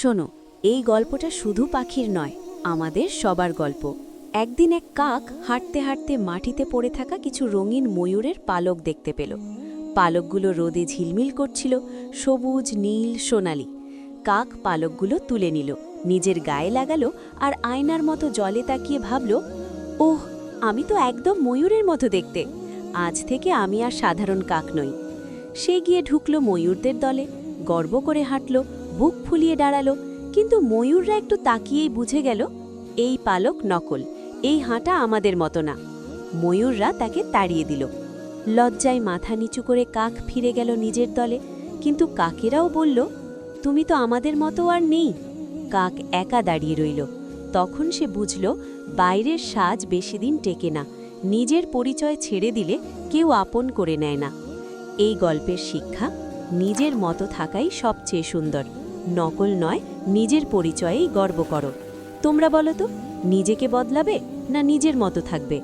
শোনো, এই গল্পটা শুধু পাখির নয়, আমাদের সবার গল্প। একদিন এক কাক হাঁটতে হাঁটতে মাটিতে পড়ে থাকা কিছু রঙিন ময়ূরের পালক দেখতে পেল। পালকগুলো রোদে ঝিলমিল করছিল, সবুজ, নীল, সোনালি। কাক পালকগুলো তুলে নিল, নিজের গায়ে লাগালো আর আয়নার মতো জলে তাকিয়ে ভাবল, ওহ, আমি তো একদম ময়ূরের মতো দেখতে। আজ থেকে আমি আর সাধারণ কাক নই। সে গিয়ে ঢুকল ময়ূরদের দলে, গর্ব করে হাঁটল, বুক ফুলিয়ে দাঁড়ালো। কিন্তু ময়ূররা একটু তাকিয়েই বুঝে গেল, এই পালক নকল, এই হাঁটা আমাদের মতো না। ময়ূররা তাকে তাড়িয়ে দিল। লজ্জায় মাথা নিচু করে কাক ফিরে গেল নিজের দলে। কিন্তু কাকেরাও বলল, তুমি তো আমাদের মতো আর নেই। কাক একা দাঁড়িয়ে রইল। তখন সে বুঝল, বাইরের সাজ বেশি দিন টেকে না। নিজের পরিচয় ছেড়ে দিলে কেউ আপন করে নেয় না। এই গল্পের শিক্ষা, নিজের মতো থাকাই সবচেয়ে সুন্দর। নকল নয়, নিজের পরিচয়েই গর্ব করো। তোমরা বলো তো, নিজেকে বদলাবে না নিজের মতো থাকবে?